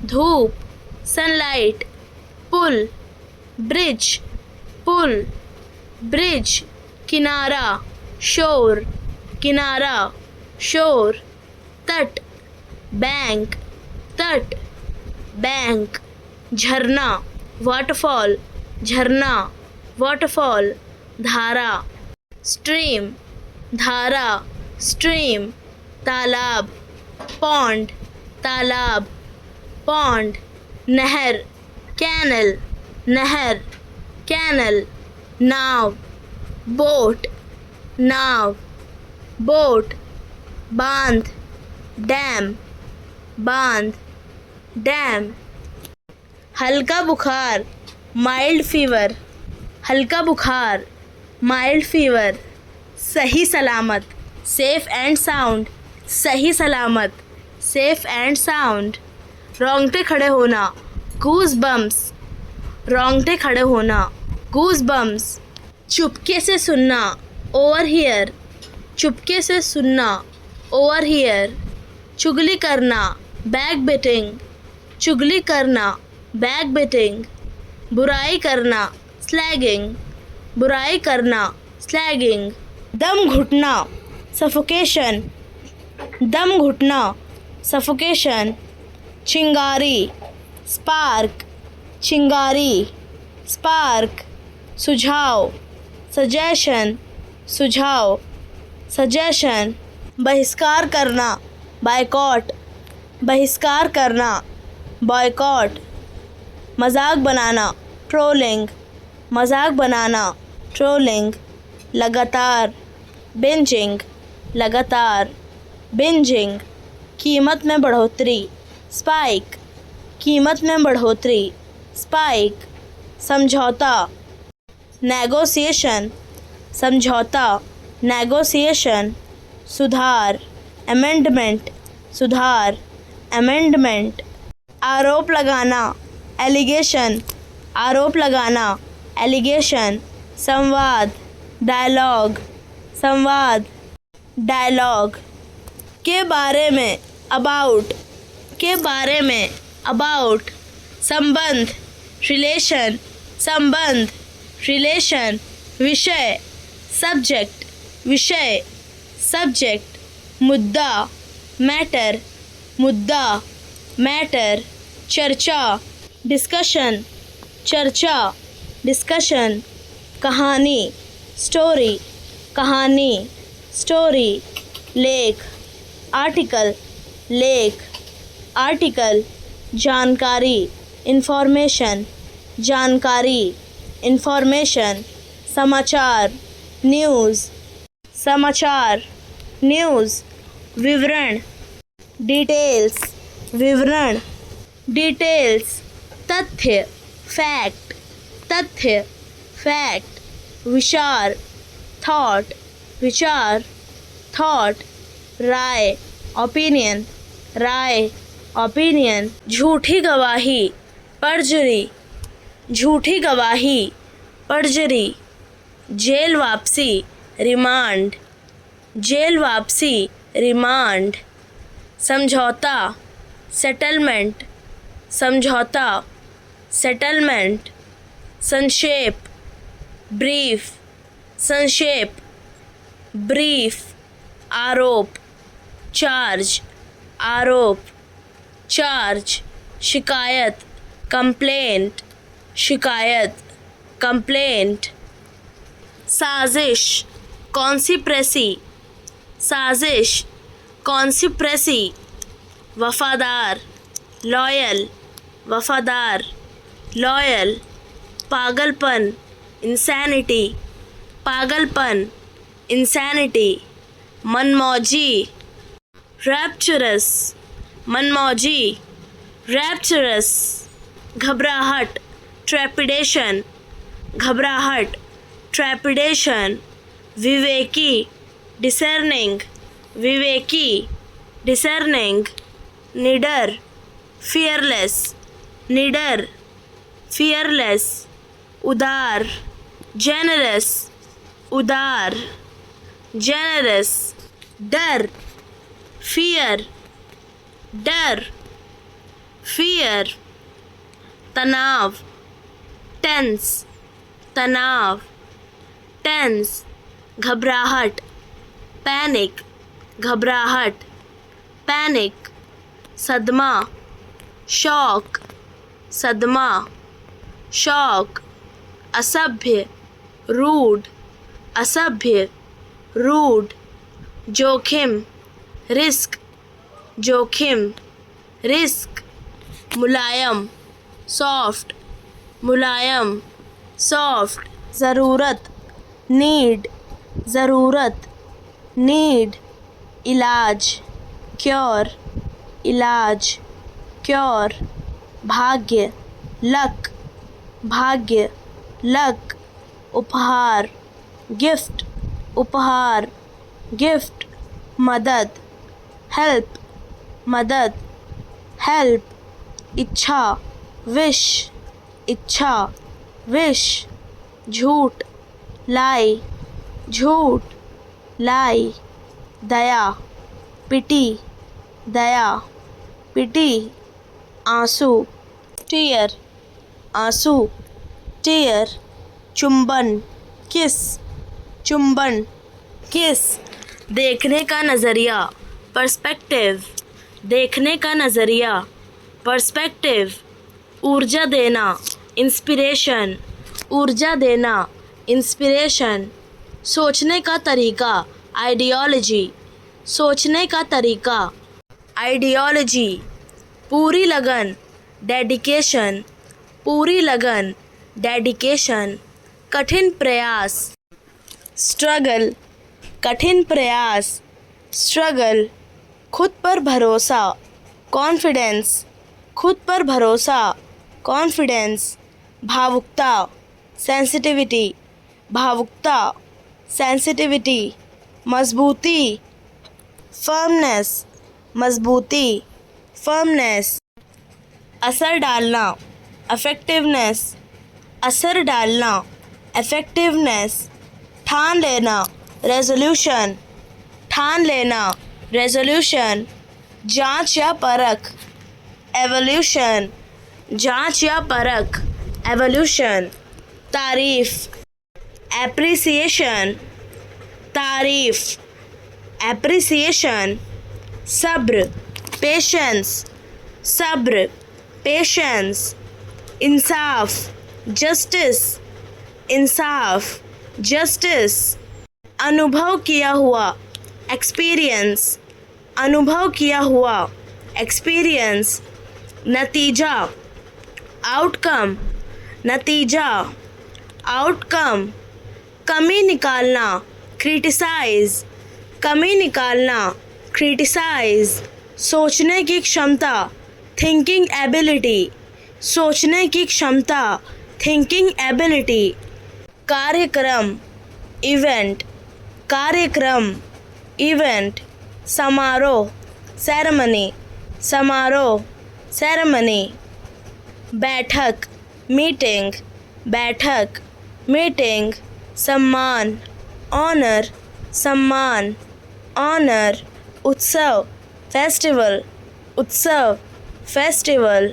धूप, सनलाइट, पुल, ब्रिज, पुल, ब्रिज, किनारा, शोर, किनारा, शोर, तट, बैंक, तट, बैंक, झरना, वाटरफॉल, झरना, वाटरफॉल, धारा, स्ट्रीम, धारा, स्ट्रीम, तालाब, पॉन्ड, तालाब, पॉन्ड, नहर, कैनल, नहर, कैनल, नाव, बोट, नाव, बोट, बांध, डैम, बांध, डैम, हल्का बुखार, माइल्ड फीवर, हल्का बुखार, माइल्ड फीवर, सही सलामत, सेफ एंड साउंड, सही सलामत, सेफ एंड साउंड, रोंगटे खड़े होना, गूज बम्स, रोंगटे खड़े होना, गूज बम्स, चुपके से सुनना, ओवर हियर, चुपके से सुनना, ओवर हियर, चुगली करना, बैक बिटिंग, चुगली करना, बैक बिटिंग, बुराई करना, स्लैगिंग, बुराई करना, स्लैगिंग, दम घुटना, सफोकेशन, दम घुटना, सफोकेशन, चिंगारी, स्पार्क, चिंगारी, स्पार्क, सुझाव, सजेशन, सुझाव, सजेशन, बहिष्कार करना, बायकॉट, बहिष्कार करना, बॉयकॉट, मजाक बनाना, ट्रोलिंग, मजाक बनाना, ट्रोलिंग, लगातार, बिंजिंग, लगातार, बिंजिंग, कीमत में बढ़ोतरी, स्पाइक, कीमत में बढ़ोतरी, स्पाइक, समझौता, नेगोशिएशन, समझौता, नेगोशिएशन, सुधार, अमेंडमेंट, सुधार, अमेंडमेंट, आरोप लगाना, एलिगेशन, आरोप लगाना, एलिगेशन, संवाद, डायलॉग, संवाद, डायलॉग, के बारे में, अबाउट, के बारे में, अबाउट, संबंध, रिलेशन, संबंध, रिलेशन, विषय, सब्जेक्ट, विषय, सब्जेक्ट, मुद्दा, मैटर, मुद्दा, मैटर, चर्चा, डिस्कशन, चर्चा, डिस्कशन, कहानी, स्टोरी, कहानी, स्टोरी, लेख, आर्टिकल, लेख, आर्टिकल, जानकारी, इंफॉर्मेशन, जानकारी, इंफॉर्मेशन, समाचार, न्यूज़, समाचार, न्यूज़, विवरण, डिटेल्स, विवरण, डिटेल्स, तथ्य, फैक्ट, तथ्य, फैक्ट, विचार, थॉट, विचार, थॉट, राय, ओपिनियन, राय, ओपिनियन, झूठी गवाही, परजुरी, झूठी गवाही, परजुरी, जेल वापसी, रिमांड, जेल वापसी, रिमांड, समझौता, सेटलमेंट, समझौता, सेटलमेंट, संक्षेप, ब्रीफ, संक्षेप, ब्रीफ, आरोप, चार्ज, आरोप, चार्ज, शिकायत, कंप्लेंट, शिकायत, कंप्लेंट, साजिश, कॉन्स्पिरेसी, साजिश, कॉन्स्पिरेसी, वफादार, लॉयल, वफादार, लॉयल, पागलपन, इंसैनिटी, पागलपन, इंसैनिटी, मनमौजी, रैप्चरस, मनमौजी, रैप्चरस, घबराहट, ट्रेपिडेशन, घबराहट, ट्रेपिडेशन, विवेकी, डिसर्निंग, विवेकी, डिसर्निंग, निडर, फियरलेस, निडर, फियरलेस, उदार, जेनरस, उदार, जेनरस, डर, फियर, डर, फियर, तनाव, टेंस, तनाव, टेंस, घबराहट, पैनिक, घबराहट, पैनिक, सदमा, शॉक, सदमा, शॉक, असभ्य, रूड, असभ्य, रूड, जोखिम, रिस्क, जोखिम, रिस्क, मुलायम, सॉफ्ट, मुलायम, सॉफ्ट, ज़रूरत, नीड, ज़रूरत, नीड, इलाज, क्योर, इलाज, क्योर, भाग्य, लक, भाग्य, लक, उपहार, गिफ्ट, उपहार, गिफ्ट, मदद, हेल्प, मदद, हेल्प, इच्छा, विश, इच्छा, विश, झूठ, लाई, झूठ, लाई, दया, पिटी, दया, पिटी, आंसू, टीयर, आंसू, टीयर, चुंबन, किस, चुंबन, किस, देखने का नज़रिया, पर्सपेक्टिव, देखने का नज़रिया, पर्सपेक्टिव, ऊर्जा देना, इंस्पिरेशन, ऊर्जा देना, इंस्पिरेशन, सोचने का तरीका, आइडियोलॉजी, सोचने का तरीका, आइडियोलॉजी, पूरी लगन, डेडिकेशन, पूरी लगन, डेडिकेशन, कठिन प्रयास, स्ट्रगल, कठिन प्रयास, स्ट्रगल, खुद पर भरोसा, कॉन्फिडेंस, खुद पर भरोसा, कॉन्फिडेंस, भावुकता, सेंसिटिविटी, भावुकता, सेंसिटिविटी, मजबूती, फर्मनेस, मजबूती, फर्मनेस, असर डालना, अफेक्टिवनेस, असर डालना, इफेक्टिवनेस, ठान लेना, रेजोल्यूशन, ठान लेना, रेजोल्यूशन, जांच या परख, एवोल्यूशन, जांच या परख, एवोल्यूशन, तारीफ, एप्रिसिएशन, तारीफ, एप्रिसिएशन, सब्र, पेशेंस, सब्र, पेशेंस, इंसाफ, जस्टिस, इंसाफ, जस्टिस, अनुभव किया हुआ, एक्सपीरियंस, अनुभव किया हुआ, एक्सपीरियंस, नतीजा, आउटकम, नतीजा, आउटकम, कमी निकालना, क्रिटिसाइज, कमी निकालना, क्रिटिसाइज, सोचने की क्षमता, थिंकिंग एबिलिटी, सोचने की क्षमता, थिंकिंग एबिलिटी, कार्यक्रम, इवेंट, कार्यक्रम, इवेंट, समारोह, सेरेमनी, समारोह, सेरेमनी, बैठक, मीटिंग, बैठक, मीटिंग, सम्मान, ऑनर, सम्मान, ऑनर, उत्सव, फेस्टिवल उत्सव, फेस्टिवल।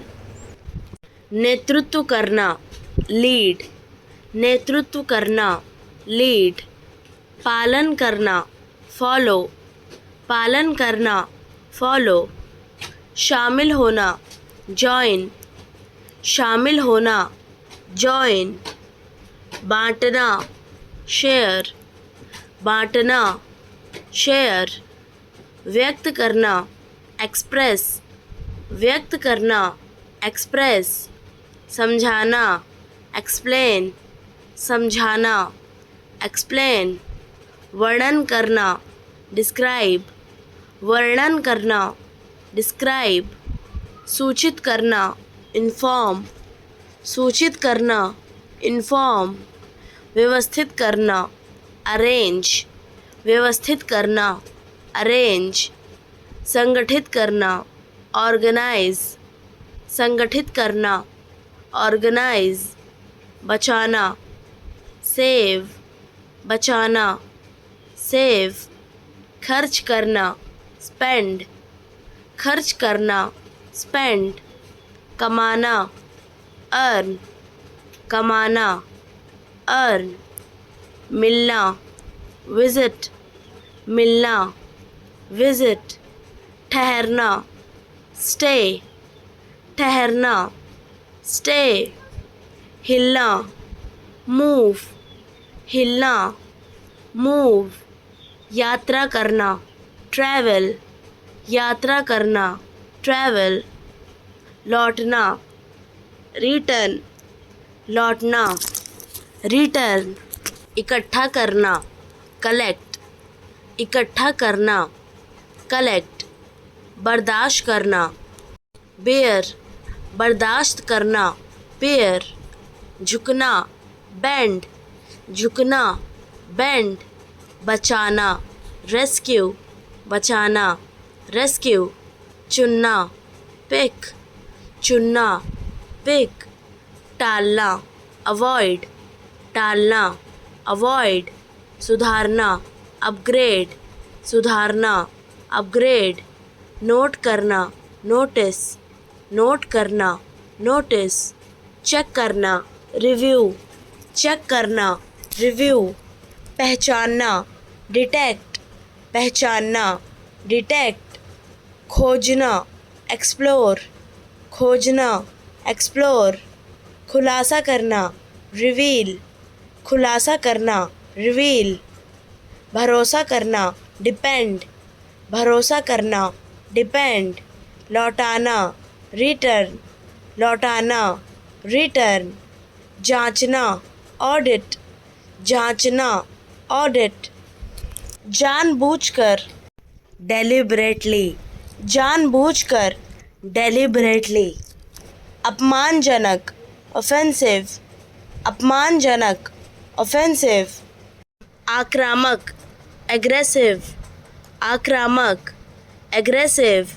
नेतृत्व करना लीड, नेतृत्व करना लीड। पालन करना फॉलो, पालन करना फॉलो। शामिल होना जॉइन, शामिल होना जॉइन। बांटना शेयर, बांटना शेयर। व्यक्त करना एक्सप्रेस, व्यक्त करना एक्सप्रेस। समझाना एक्सप्लेन, समझाना एक्सप्लेन। वर्णन करना डिस्क्राइब, वर्णन करना डिस्क्राइब। सूचित करना इन्फॉर्म, सूचित करना इन्फॉर्म। व्यवस्थित करना अरेंज, व्यवस्थित करना अरेंज। संगठित करना ऑर्गेनाइज, संगठित करना ऑर्गेनाइज। बचाना सेव, बचाना सेव। खर्च करना स्पेंड, खर्च करना स्पेंड। कमाना अर्न, कमाना अर्न। मिलना विजिट, मिलना विजिट। ठहरना स्टे, ठहरना स्टे। हिलना मूव, हिलना मूव। यात्रा करना ट्रैवल, यात्रा करना ट्रैवल। लौटना रिटर्न, लौटना रिटर्न। इकट्ठा करना कलेक्ट, इकट्ठा करना कलेक्ट। बर्दाश्त करना बेयर, बर्दाश्त करना बेयर। झुकना बेंड, झुकना बेंड। बचाना रेस्क्यू, बचाना रेस्क्यू। चुनना पिक, चुनना पिक। टालना अवॉइड, टालना अवॉइड। सुधारना अपग्रेड, सुधारना अपग्रेड। नोट करना नोटिस, नोट करना नोटिस। चेक करना रिव्यू, चेक करना रिव्यू। पहचानना डिटेक्ट, पहचानना डिटेक्ट। खोजना एक्सप्लोर, खोजना एक्सप्लोर। खुलासा करना रिवील, खुलासा करना रिवील। भरोसा करना डिपेंड, भरोसा करना डिपेंड। लौटाना रिटर्न, लौटाना रिटर्न। जांचना ऑडिट, जांचना ऑडिट। जानबूझकर डेलिबरेटली, जानबूझकर डेलिबरेटली। अपमानजनक ऑफेंसिव, अपमानजनक ऑफेंसिव। आक्रामक एग्रेसिव, आक्रामक एग्रेसिव।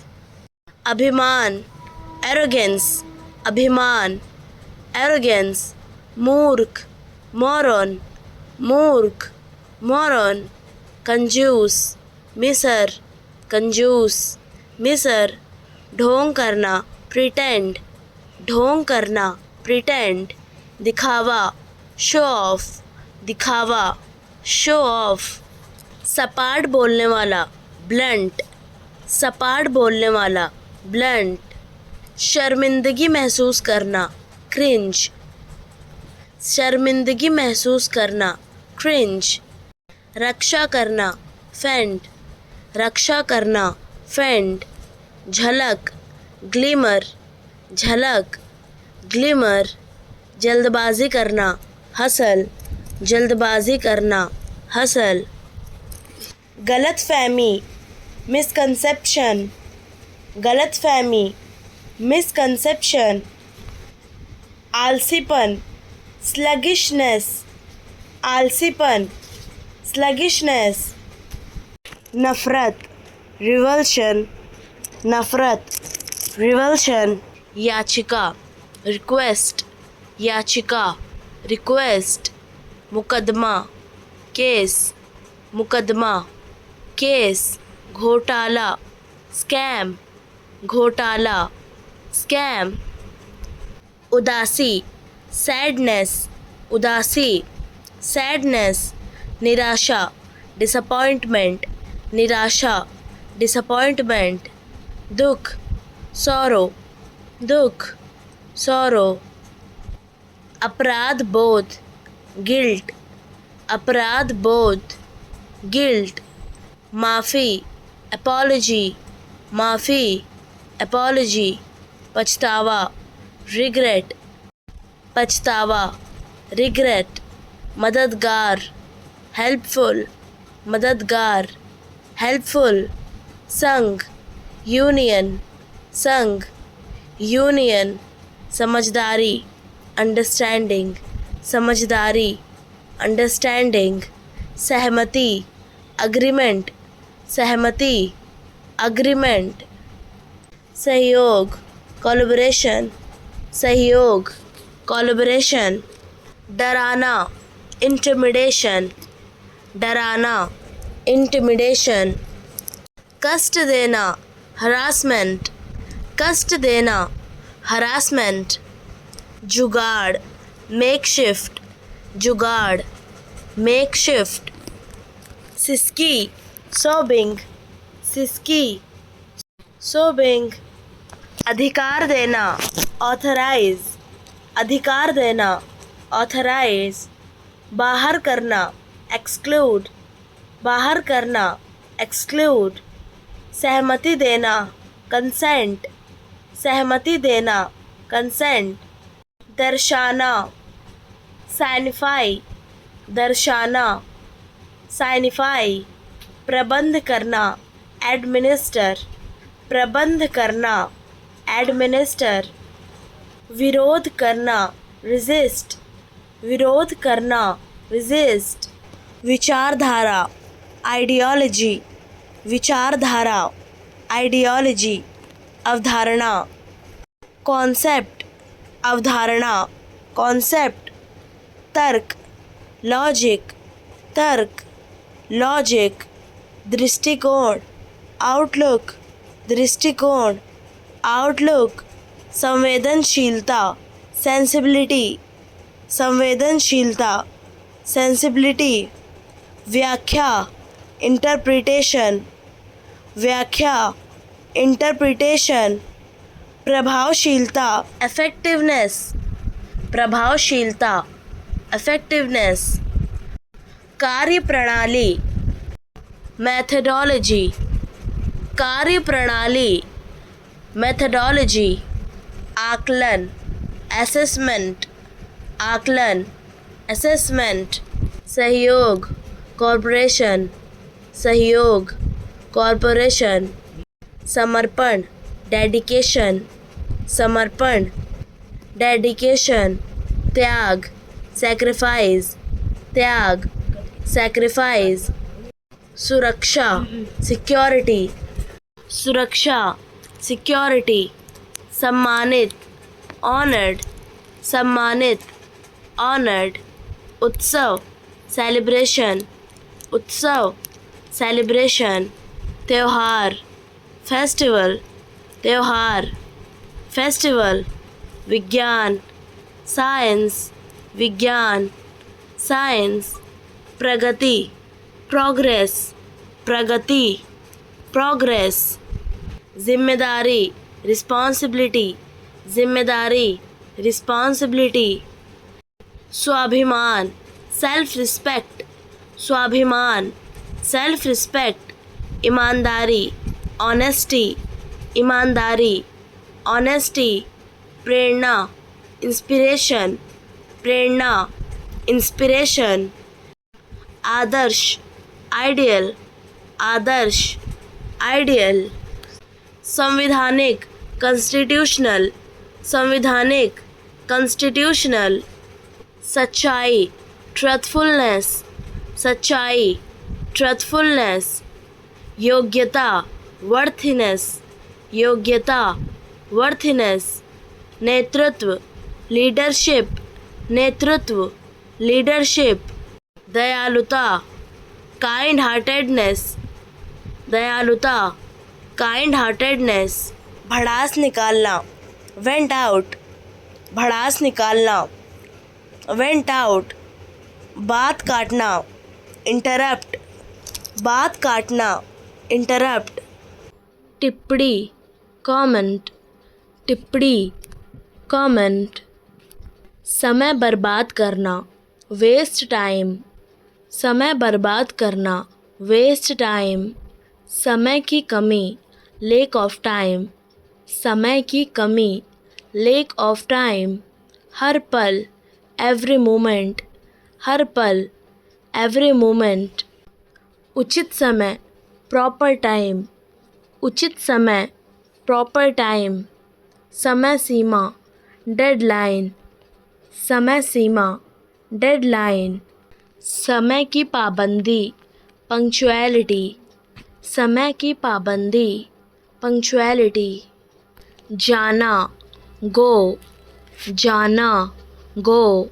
अभिमान एरोगेंस, अभिमान एरोगेंस। मूर्ख मोरन, मूर्ख मोरन। कंजूस मिसर, कंजूस मिसर। ढोंग करना प्रिटेंड, ढोंग करना प्रिटेंड। दिखावा शो ऑफ, दिखावा शो ऑफ। सपाट बोलने वाला ब्लंट, सपाट बोलने वाला ब्लंट। शर्मिंदगी महसूस करना क्रिंज, शर्मिंदगी महसूस करना क्रिंज। रक्षा करना फेंड, रक्षा करना फेंड। झलक ग्लिमर, झलक ग्लिमर। जल्दबाजी करना हसल, जल्दबाजी करना हसल। गलतफहमी मिसकंसेप्शन, गलतफहमी मिसकंसेप्शन। आलसीपन स्लगिशनेस, आलसीपन स्लगिशनेस। नफ़रत रिवल्शन, नफ़रत रिवल्शन। याचिका रिक्वेस्ट, याचिका रिक्वेस्ट। मुकदमा केस, मुकदमा केस। घोटाला स्कैम घोटाला, स्कैम। उदासी सैडनेस, उदासी, सैडनेस। निराशा डिसअपॉइंटमेंट, निराशा, डिसअपॉइंटमेंट। दुख सॉरो, दुख, सॉरो। अपराध बोध गिल्ट, अपराध बोध, गिल्ट। माफ़ी अपॉलजी, माफ़ी, अपॉलजी। पछतावा रिग्रेट, पछतावा, रिग्रेट। मददगार हेल्पफुल, मददगार, हेल्पफुल। संघ यूनियन, संघ, यूनियन। समझदारी अंडरस्टैंडिंग, समझदारी, अंडरस्टैंडिंग। सहमति अग्रीमेंट, सहमति, अग्रीमेंट। सहयोग कोलैबोरेशन, सहयोग, कोलैबोरेशन। डराना इंटिमिडेशन, डराना, इंटिमिडेशन। कष्ट देना हरासमेंट, कष्ट देना, हरासमेंट। जुगाड़ मेकशिफ्ट, जुगाड़, मेकशिफ्ट। सिसकी सोबिंग, सिसकी, सोबिंग। अधिकार देना ऑथराइज, अधिकार देना, ऑथराइज। बाहर करना एक्सक्लूड, बाहर करना, एक्सक्लूड। सहमति देना कंसेंट, सहमति देना, कंसेंट। दर्शाना साइनिफाई, दर्शाना, साइनिफाई। प्रबंध करना एडमिनिस्टर, प्रबंध करना, एडमिनिस्टर। विरोध करना रेजिस्ट, विरोध करना, रेजिस्ट। विचारधारा आइडियोलॉजी, विचारधारा, आइडियोलॉजी। अवधारणा कॉन्सेप्ट, अवधारणा, कॉन्सेप्ट। तर्क लॉजिक, तर्क, लॉजिक। दृष्टिकोण आउटलुक, दृष्टिकोण, आउटलुक। संवेदनशीलता सेंसिबिलिटी, संवेदनशीलता, सेंसिबिलिटी। व्याख्या इंटरप्रिटेशन, व्याख्या, इंटरप्रिटेशन। प्रभावशीलता इफेक्टिवनेस, प्रभावशीलता, इफेक्टिवनेस। कार्यप्रणाली मेथडोलॉजी, कार्यप्रणाली, मेथडोलॉजी। आकलन असेसमेंट, आकलन, असेसमेंट। सहयोग कॉरपोरेशन, सहयोग, कॉरपोरेशन। समर्पण डेडिकेशन, समर्पण, डेडिकेशन। त्याग सैक्रिफाइस, त्याग, सैक्रिफाइस। सुरक्षा सिक्योरिटी, सुरक्षा, सिक्योरिटी। सम्मानित ऑनर्ड, सम्मानित, ऑनर्ड। उत्सव सेलिब्रेशन, उत्सव, सेलिब्रेशन। त्योहार फेस्टिवल, त्योहार, फेस्टिवल। विज्ञान साइंस, विज्ञान, साइंस। प्रगति प्रोग्रेस, प्रगति, प्रोग्रेस। जिम्मेदारी रिस्पॉन्सिबिलिटी, जिम्मेदारी, रिस्पॉन्सिबिलिटी। स्वाभिमान सेल्फ रिस्पेक्ट, स्वाभिमान, सेल्फ रिस्पेक्ट। ईमानदारी ऑनेस्टी, ईमानदारी, ऑनेस्टी। प्रेरणा इंस्पिरेशन, प्रेरणा, इंस्पिरेशन। आदर्श आइडियल, आदर्श, आइडियल। संविधानिक कॉन्स्टिट्यूशनल, संविधानिक, कॉन्स्टिट्यूशनल। सच्चाई ट्रुथफुलनेस, सच्चाई, ट्रुथफुलनेस। योग्यता वर्थीनेस, योग्यता, वर्थीनेस। नेतृत्व लीडरशिप, नेतृत्व, लीडरशिप। दयालुता काइंड हार्टेडनेस, दयालुता, काइंड हार्टेडनेस, भड़ास निकालना, वेंट आउट, भड़ास निकालना, वेंट आउट, बात काटना, इंटरप्ट, बात काटना, इंटरप्ट, टिप्पणी, कमेंट, टिप्पणी, कमेंट, समय बर्बाद करना, वेस्ट टाइम, समय बर्बाद करना, वेस्ट टाइम, समय की कमी, लैक ऑफ टाइम, समय की कमी, लैक ऑफ टाइम, हर पल, एवरी मोमेंट, हर पल, एवरी मोमेंट, उचित समय, प्रॉपर टाइम, उचित समय, प्रॉपर टाइम, समय सीमा, डेडलाइन, समय सीमा, डेडलाइन, समय की पाबंदी, पंक्चुअलिटी, समय की पाबंदी, पंक्चुअलिटी, जाना, गो, जाना, गो,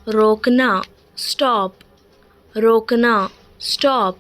रोकना, स्टॉप, रोकना, स्टॉप,